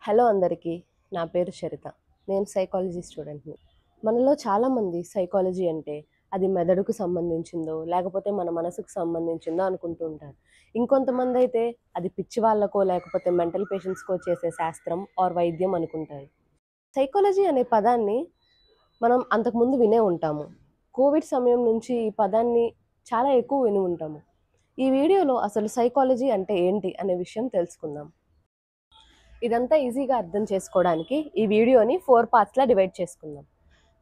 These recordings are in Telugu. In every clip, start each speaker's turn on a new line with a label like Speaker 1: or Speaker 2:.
Speaker 1: హలో అందరికీ. నా పేరు చరిత. నేను సైకాలజీ స్టూడెంట్‌ని. మనలో చాలామంది సైకాలజీ అంటే అది మెదడుకు సంబంధించిందో, లేకపోతే మన మనసుకు సంబంధించిందో అనుకుంటూ ఉంటారు. ఇంకొంతమందైతే అది పిచ్చి వాళ్ళకో, లేకపోతే మెంటల్ పేషెంట్స్‌కో చేసే శాస్త్రం ఆర్ వైద్యం అనుకుంటారు. సైకాలజీ అనే పదాన్ని మనం అంతకుముందు వినే ఉంటాము. కోవిడ్ సమయం నుంచి ఈ పదాన్ని చాలా ఎక్కువ విని ఉంటాము. ఈ వీడియోలో అసలు సైకాలజీ అంటే ఏంటి అనే విషయం తెలుసుకుందాం. ఇదంతా ఈజీగా అర్థం చేసుకోవడానికి ఈ వీడియోని 4 పార్ట్స్‌లా డివైడ్ చేసుకుందాం.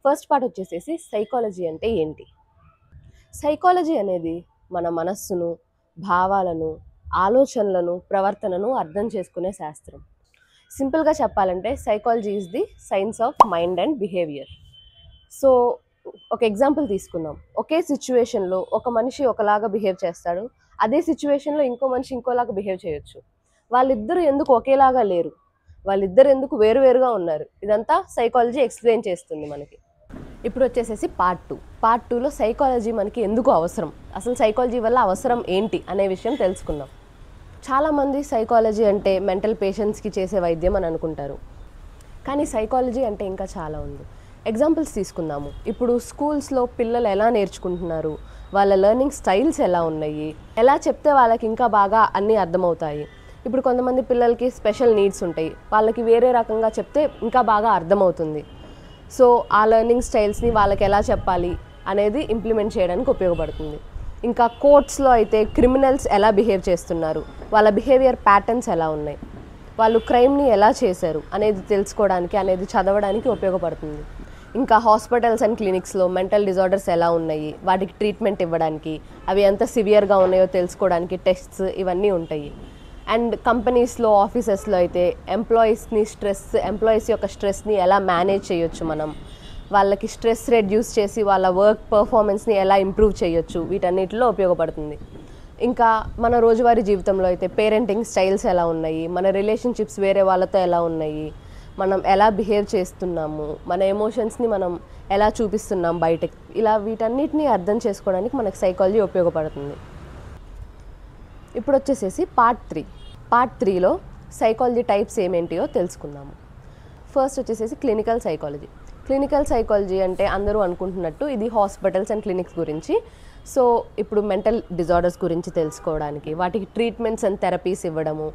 Speaker 1: ఫస్ట్ పార్ట్ వచ్చేసేసి సైకాలజీ అంటే ఏంటి? సైకాలజీ అనేది మన మనస్సును, భావాలను, ఆలోచనలను, ప్రవర్తనను అర్థం చేసుకునే శాస్త్రం. సింపుల్‌గా చెప్పాలంటే psychology is the science of mind and behaviour. So, ఒక ఎగ్జాంపుల్ తీసుకుందాం. ఒకే సిట్యుయేషన్‌లో ఒక మనిషి ఒకలాగా బిహేవ్ చేస్తాడు. అదే సిట్యుయేషన్‌లో ఇంకో మనిషి ఇంకోలాగా బిహేవ్ చేయొచ్చు. వాళ్ళిద్దరూ ఎందుకు ఒకేలాగా లేరు? వాళ్ళిద్దరు ఎందుకు వేరు వేరుగా ఉన్నారు? ఇదంతా సైకాలజీ ఎక్స్‌ప్లెయిన్ చేస్తుంది మనకి. ఇప్పుడు వచ్చేసేసి పార్ట్ 2. పార్ట్ 2లో సైకాలజీ మనకి ఎందుకు అవసరం? అసలు సైకాలజీ వల్ల అవసరం ఏంటి అనే విషయం తెలుసుకుందాం. చాలామంది సైకాలజీ అంటే మెంటల్ పేషెంట్స్‌కి చేసే వైద్యం అని అనుకుంటారు. కానీ సైకాలజీ అంటే ఇంకా చాలా ఉంది. ఎగ్జాంపుల్స్ తీసుకుందాము. ఇప్పుడు స్కూల్స్‌లో పిల్లలు ఎలా నేర్చుకుంటున్నారు? వాళ్ళ లెర్నింగ్ స్టైల్స్ ఎలా ఉన్నాయి? ఎలా చెప్తే వాళ్ళకి ఇంకా బాగా అన్నీ అర్థమవుతాయి? ఇప్పుడు కొంతమంది పిల్లలకి స్పెషల్ నీడ్స్ ఉంటాయి. వాళ్ళకి వేరే రకంగా చెప్తే ఇంకా బాగా అర్థమవుతుంది. సో ఆ లెర్నింగ్ స్టైల్స్ని వాళ్ళకి ఎలా చెప్పాలి అనేది ఇంప్లిమెంట్ చేయడానికి ఉపయోగపడుతుంది. ఇంకా కోర్ట్స్లో అయితే క్రిమినల్స్ ఎలా బిహేవ్ చేస్తున్నారు, వాళ్ళ బిహేవియర్ ప్యాటర్న్స్ ఎలా ఉన్నాయి, వాళ్ళు క్రైమ్ని ఎలా చేశారు అనేది తెలుసుకోవడానికి, అనేది చదవడానికి ఉపయోగపడుతుంది. ఇంకా హాస్పిటల్స్ అండ్ క్లినిక్స్లో మెంటల్ డిజార్డర్స్ ఎలా ఉన్నాయి, వాటికి ట్రీట్మెంట్ ఇవ్వడానికి, అవి ఎంత సివియర్గా ఉన్నాయో తెలుసుకోవడానికి టెస్ట్స్ ఇవన్నీ ఉంటాయి. అండ్ కంపెనీస్లో, ఆఫీసెస్లో అయితే ఎంప్లాయీస్ యొక్క స్ట్రెస్ని ఎలా మేనేజ్ చేయొచ్చు మనం, వాళ్ళకి స్ట్రెస్ రెడ్యూస్ చేసి వాళ్ళ వర్క్ పర్ఫార్మెన్స్ని ఎలా ఇంప్రూవ్ చేయొచ్చు, వీటన్నిటిలో ఉపయోగపడుతుంది. ఇంకా మన రోజువారీ జీవితంలో అయితే పేరెంటింగ్ స్టైల్స్ ఎలా ఉన్నాయి, మన రిలేషన్షిప్స్ వేరే వాళ్ళతో ఎలా ఉన్నాయి, మనం ఎలా బిహేవ్ చేస్తున్నాము, మన ఎమోషన్స్ని మనం ఎలా చూపిస్తున్నాం బయటకి, ఇలా వీటన్నిటిని అర్థం చేసుకోవడానికి మనకు సైకాలజీ ఉపయోగపడుతుంది. ఇప్పుడు వచ్చేసేసి పార్ట్ 3. పార్ట్ 3లో సైకాలజీ టైప్స్ ఏమేంటియో తెలుసుకుందాము. ఫస్ట్ వచ్చేసేసి క్లినికల్ సైకాలజీ. క్లినికల్ సైకాలజీ అంటే అందరూ అనుకుంటున్నట్టు ఇది హాస్పిటల్స్ అండ్ క్లినిక్స్ గురించి. సో ఇప్పుడు మెంటల్ డిజార్డర్స్ గురించి తెలుసుకోవడానికి, వాటికి ట్రీట్మెంట్స్ అండ్ థెరపీస్ ఇవ్వడము,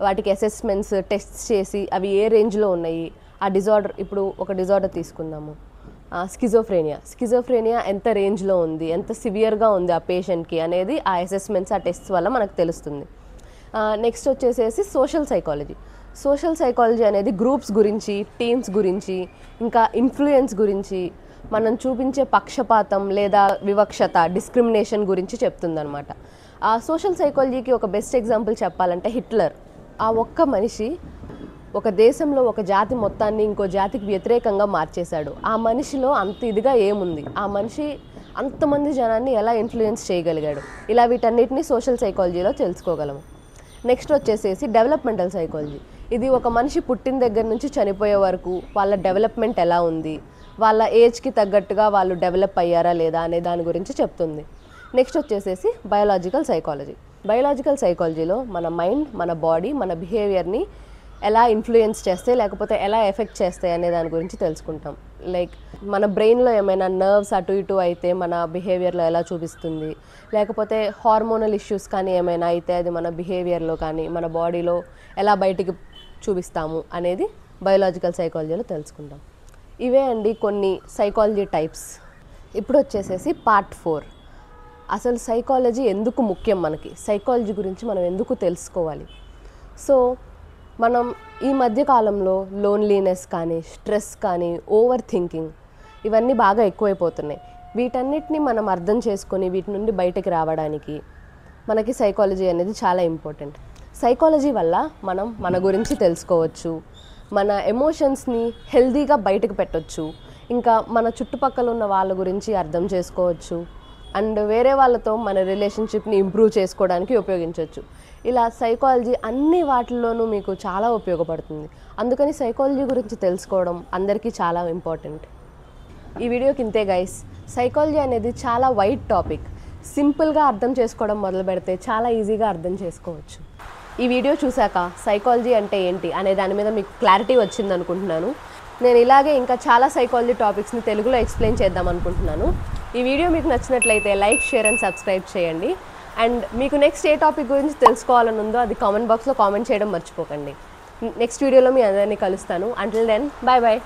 Speaker 1: వాటికి అసెస్మెంట్స్, టెస్ట్స్ చేసి అవి ఏ రేంజ్లో ఉన్నాయి, ఆ డిజార్డర్, ఇప్పుడు ఒక డిజార్డర్ తీసుకుందాము, స్కిజోఫ్రేనియా ఎంత రేంజ్లో ఉంది, ఎంత సివియర్గా ఉంది ఆ పేషెంట్కి అనేది ఆ అసెస్మెంట్స్, ఆ టెస్ట్స్ వల్ల మనకు తెలుస్తుంది. నెక్స్ట్ వచ్చేసేసి సోషల్ సైకాలజీ. సోషల్ సైకాలజీ అనేది గ్రూప్స్ గురించి, టీమ్స్ గురించి, ఇంకా ఇన్ఫ్లుయెన్స్ గురించి, మనం చూపించే పక్షపాతం లేదా వివక్షత, డిస్క్రిమినేషన్ గురించి చెప్తుందనమాట. ఆ సోషల్ సైకాలజీకి ఒక బెస్ట్ ఎగ్జాంపుల్ చెప్పాలంటే హిట్లర్. ఆ ఒక్క మనిషి ఒక దేశంలో ఒక జాతి మొత్తాన్ని ఇంకో జాతికి వ్యతిరేకంగా మార్చేశాడు. ఆ మనిషిలో అంత ఇదిగా ఏముంది, ఆ మనిషి అంతమంది జనాన్ని ఎలా ఇన్ఫ్లుయెన్స్ చేయగలిగాడు, ఇలా వీటన్నిటిని సోషల్ సైకాలజీలో తెలుసుకోగలము. నెక్స్ట్ వచ్చేసేసి డెవలప్మెంటల్ సైకాలజీ. ఇది ఒక మనిషి పుట్టిన దగ్గర నుంచి చనిపోయే వరకు వాళ్ళ డెవలప్మెంట్ ఎలా ఉంది, వాళ్ళ ఏజ్కి తగ్గట్టుగా వాళ్ళు డెవలప్ అయ్యారా లేదా అనే దాని గురించి చెప్తుంది. నెక్స్ట్ వచ్చేసేసి బయోలాజికల్ సైకాలజీ. బయోలాజికల్ సైకాలజీలో మన మైండ్, మన బాడీ, మన బిహేవియర్ని ఎలా ఇన్ఫ్లుయెన్స్ చేస్తాయి, లేకపోతే ఎలా ఎఫెక్ట్ చేస్తాయి అనే దాని గురించి తెలుసుకుంటాం. లైక్ మన బ్రెయిన్లో ఏమైనా నర్వ్స్ అటు ఇటు అయితే మన బిహేవియర్లో ఎలా చూపిస్తుంది, లేకపోతే హార్మోనల్ ఇష్యూస్ కానీ ఏమైనా అయితే అది మన బిహేవియర్లో కానీ మన బాడీలో ఎలా బయటికి చూపిస్తాము అనేది బయోలాజికల్ సైకాలజీలో తెలుసుకుంటాం. ఇవే అండి కొన్ని సైకాలజీ టైప్స్. ఇప్పుడు వచ్చేసేసి పార్ట్ 4. అసలు సైకాలజీ ఎందుకు ముఖ్యం, మనకి సైకాలజీ గురించి మనం ఎందుకు తెలుసుకోవాలి. సో మనం ఈ మధ్య కాలంలో లోన్లీనెస్ కానీ, స్ట్రెస్ కానీ, ఓవర్ థింకింగ్ ఇవన్నీ బాగా ఎక్కువైపోతున్నాయి. వీటన్నిటిని మనం అర్థం చేసుకొని వీటి నుండి బయటకు రావడానికి మనకి సైకాలజీ అనేది చాలా ఇంపార్టెంట్. సైకాలజీ వల్ల మనం మన గురించి తెలుసుకోవచ్చు, మన ఎమోషన్స్ని హెల్దీగా బయటకు పెట్టవచ్చు, ఇంకా మన చుట్టుపక్కల ఉన్న వాళ్ళ గురించి అర్థం చేసుకోవచ్చు, అండ్ వేరే వాళ్ళతో మన రిలేషన్షిప్ని ఇంప్రూవ్ చేసుకోవడానికి ఉపయోగించవచ్చు. ఇలా సైకాలజీ అన్ని వాటిల్లోనూ మీకు చాలా ఉపయోగపడుతుంది. అందుకని సైకాలజీ గురించి తెలుసుకోవడం అందరికీ చాలా ఇంపార్టెంట్. ఈ వీడియోకి ఇంతే గైస్. సైకాలజీ అనేది చాలా వైడ్ టాపిక్. సింపుల్గా అర్థం చేసుకోవడం మొదలు పెడితే చాలా ఈజీగా అర్థం చేసుకోవచ్చు. ఈ వీడియో చూశాక సైకాలజీ అంటే ఏంటి అనే దాని మీద మీకు క్లారిటీ వచ్చింది అనుకుంటున్నాను. నేను ఇలాగే ఇంకా చాలా సైకాలజీ టాపిక్స్ని తెలుగులో ఎక్స్ప్లెయిన్ చేద్దాం అనుకుంటున్నాను. ఈ వీడియో మీకు నచ్చినట్లయితే లైక్, షేర్ అండ్ సబ్స్క్రైబ్ చేయండి. అండ్ మీకు నెక్స్ట్ ఏ టాపిక్ గురించి తెలుసుకోవాలని ఉందో అది కామెంట్ బాక్స్లో కామెంట్ చేయడం మర్చిపోకండి. నెక్స్ట్ వీడియోలో మీ అందరినీ కలుస్తాను. Until then, bye bye.